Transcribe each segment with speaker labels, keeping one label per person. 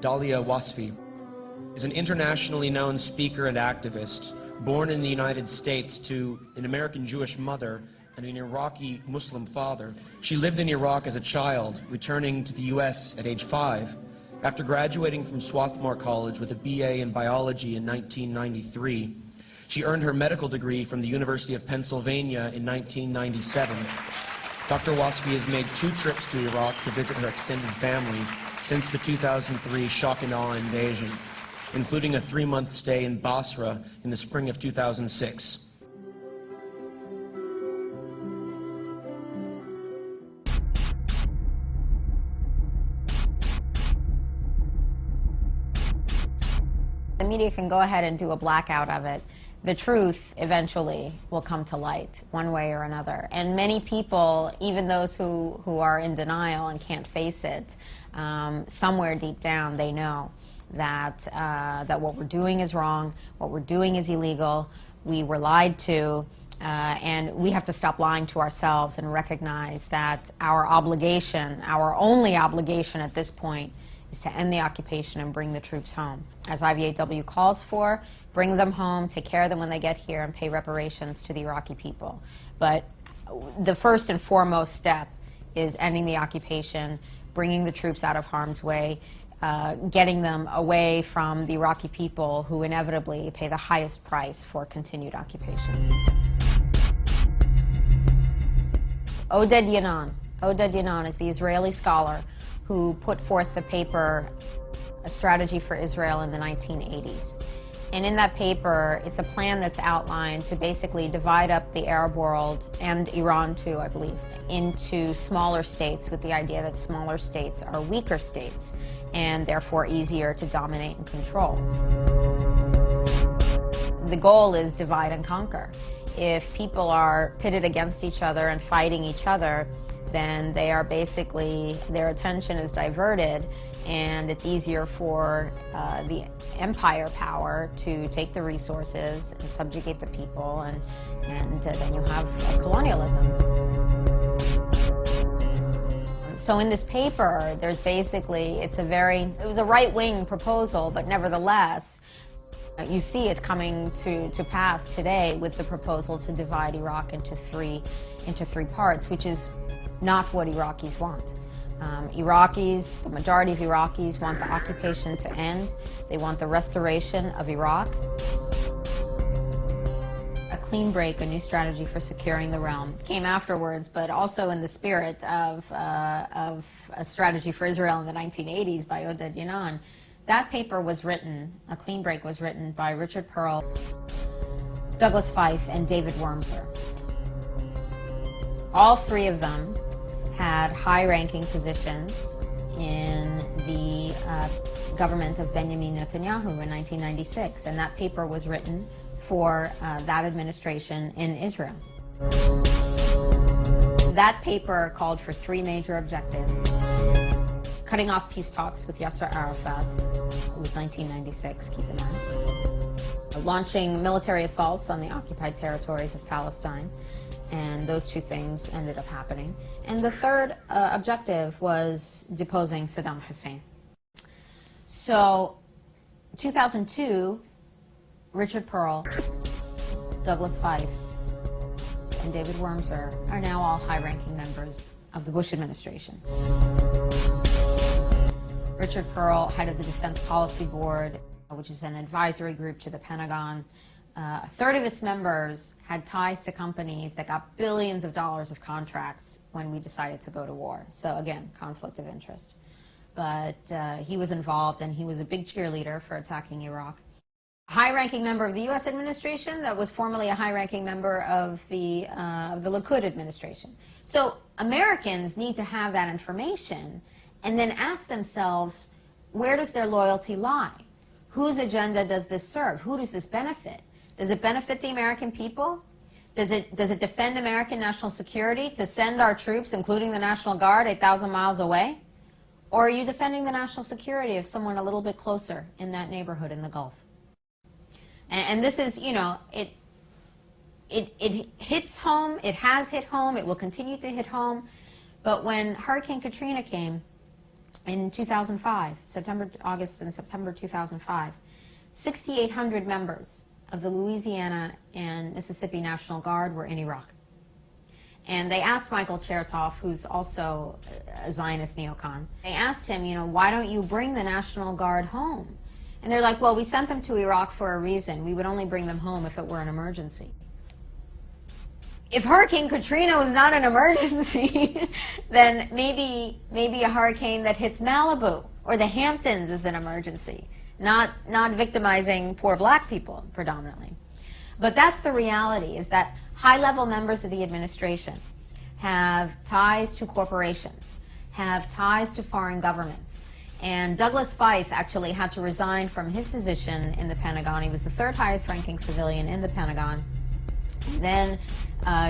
Speaker 1: Dahlia Wasfi, is an internationally known speaker and activist, born in the United States to an American Jewish mother and an Iraqi Muslim father. She lived in Iraq as a child, returning to the U.S. at age 5. After graduating from Swarthmore College with a BA in biology in 1993, she earned her medical degree from the University of Pennsylvania in 1997. Dr. Wasfi has made 2 trips to Iraq to visit her extended family since the 2003 shock and awe invasion, including a 3-month stay in Basrah in the spring of 2006.
Speaker 2: The media can go ahead and do a blackout of it. The truth eventually will come to light, one way or another. And many people, even those who are in denial and can't face it, somewhere deep down they know that, that what we're doing is wrong, what we're doing is illegal, we were lied to, and we have to stop lying to ourselves and recognize that our obligation, our only obligation at this point, is to end the occupation and bring the troops home. As IVAW calls for, bring them home, take care of them when they get here, and pay reparations to the Iraqi people. But the first and foremost step is ending the occupation, bringing the troops out of harm's way, getting them away from the Iraqi people who inevitably pay the highest price for continued occupation. Oded Yanon is the Israeli scholar who put forth the paper, A Strategy for Israel in the 1980s. And in that paper, it's a plan that's outlined to basically divide up the Arab world, and Iran too, I believe, into smaller states with the idea that smaller states are weaker states and therefore easier to dominate and control. The goal is divide and conquer. If people are pitted against each other and fighting each other, then they are basically, their attention is diverted, and it's easier for the empire power to take the resources and subjugate the people, and then you have colonialism. So in this paper, there's basically, it was a right-wing proposal, but nevertheless, you see it coming to pass today with the proposal to divide Iraq into three parts, which is not what Iraqis want. Iraqis, the majority of Iraqis want the occupation to end. They want the restoration of Iraq. A clean break, a new strategy for securing the realm, came afterwards, but also in the spirit of A Strategy for Israel in the 1980s by Oded Yanon. That paper was written, A Clean Break was written by Richard Pearl, Douglas Feith, and David Wormser. All 3 of them had high-ranking positions in the government of Benjamin Netanyahu in 1996, and that paper was written for that administration in Israel. That paper called for 3 major objectives: cutting off peace talks with Yasser Arafat, it was 1996, keep in mind, launching military assaults on the occupied territories of Palestine, and those 2 things ended up happening. And the third objective was deposing Saddam Hussein. So, 2002, Richard Pearl, Douglas Feith, and David Wormser are now all high-ranking members of the Bush administration. Richard Pearl, head of the Defense Policy Board, which is an advisory group to the Pentagon. A third of its members had ties to companies that got billions of dollars of contracts when we decided to go to war. So again, conflict of interest. But he was involved, and he was a big cheerleader for attacking Iraq. A high-ranking member of the U.S. administration that was formerly a high-ranking member of the Likud administration. So Americans need to have that information and then ask themselves, where does their loyalty lie? Whose agenda does this serve? Who does this benefit? Does it benefit the American people? Does it defend American national security to send our troops, including the National Guard, 8,000 miles away? Or are you defending the national security of someone a little bit closer in that neighborhood in the Gulf? And this is, you know, it hits home, it has hit home, it will continue to hit home. But when Hurricane Katrina came, in 2005, August and September 2005, 6,800 members of the Louisiana and Mississippi National Guard were in Iraq. And they asked Michael Chertoff, who's also a Zionist neocon, they asked him, you know, why don't you bring the National Guard home? And they're like, well, we sent them to Iraq for a reason. We would only bring them home if it were an emergency. If Hurricane Katrina was not an emergency, then maybe a hurricane that hits Malibu or the Hamptons is an emergency, not victimizing poor black people predominantly. But that's the reality, is that high-level members of the administration have ties to corporations, have ties to foreign governments. And Douglas Feith actually had to resign from his position in the Pentagon. He was the third highest-ranking civilian in the Pentagon. Then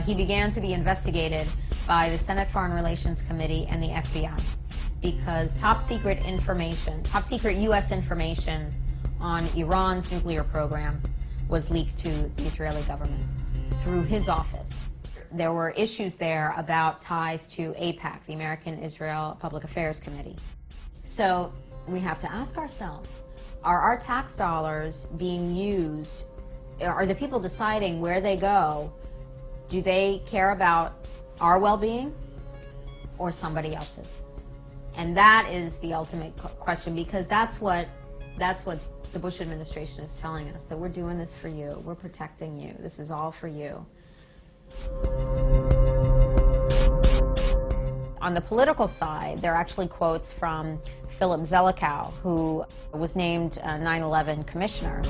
Speaker 2: he began to be investigated by the Senate Foreign Relations Committee and the FBI because top-secret information, top-secret U.S. information on Iran's nuclear program was leaked to the Israeli government through his office. There were issues there about ties to AIPAC, the American-Israel Public Affairs Committee. So we have to ask ourselves, are our tax dollars being used, are the people deciding where they go, do they care about our well-being or somebody else's? And that is the ultimate question, because that's what the Bush administration is telling us, that we're doing this for you, we're protecting you, this is all for you. On the political side, there are actually quotes from Philip Zelikow, who was named 9/11 commissioner.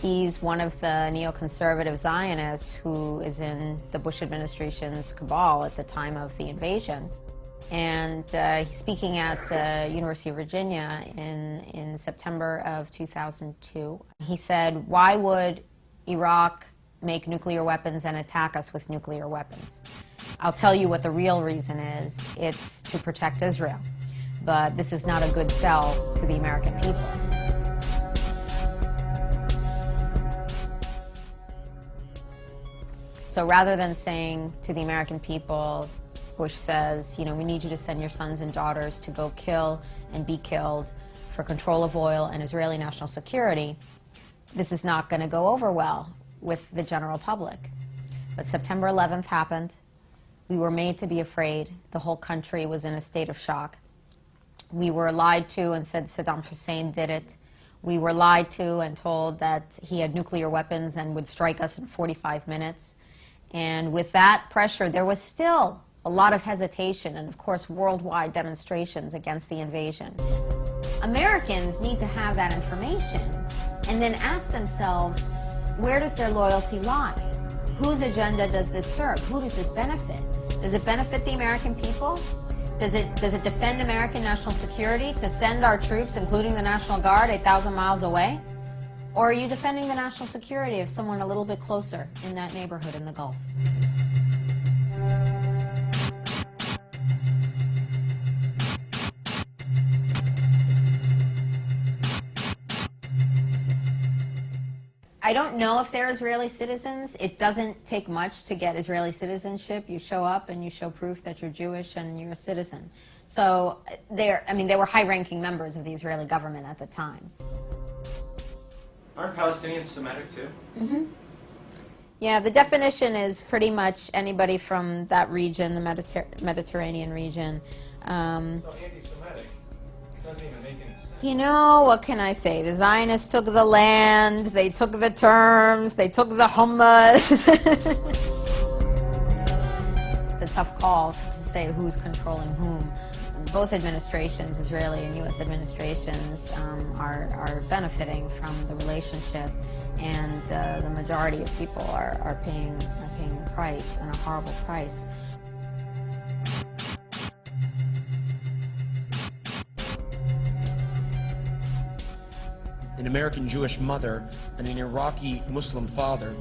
Speaker 2: He's one of the neoconservative Zionists who is in the Bush administration's cabal at the time of the invasion. And he's speaking at University of Virginia in September of 2002. He said, why would Iraq make nuclear weapons and attack us with nuclear weapons? I'll tell you what the real reason is. It's to protect Israel. But this is not a good sell to the American people. So rather than saying to the American people, Bush says, you know, we need you to send your sons and daughters to go kill and be killed for control of oil and Israeli national security, this is not going to go over well with the general public. But September 11th happened. We were made to be afraid. The whole country was in a state of shock. We were lied to and said Saddam Hussein did it. We were lied to and told that he had nuclear weapons and would strike us in 45 minutes. And with that pressure, there was still a lot of hesitation and, of course, worldwide demonstrations against the invasion. Americans need to have that information and then ask themselves, where does their loyalty lie? Whose agenda does this serve? Who does this benefit? Does it benefit the American people? Does it defend American national security to send our troops, including the National Guard, 8,000 miles away? Or are you defending the national security of someone a little bit closer in that neighborhood in the Gulf? I don't know if they're Israeli citizens. It doesn't take much to get Israeli citizenship. You show up and you show proof that you're Jewish and you're a citizen. So they were high-ranking members of the Israeli government at the time.
Speaker 3: Aren't Palestinians Semitic too?
Speaker 2: Mm-hmm. Yeah, the definition is pretty much anybody from that region, the Mediterranean region.
Speaker 3: So anti-Semitic doesn't even make any sense.
Speaker 2: You know, what can I say? The Zionists took the land, they took the terms, they took the hummus. It's a tough call to say who's controlling whom. Both administrations, Israeli and U.S. administrations, are benefiting from the relationship, and the majority of people are paying a price, and a horrible price.
Speaker 1: An American Jewish mother and an Iraqi Muslim father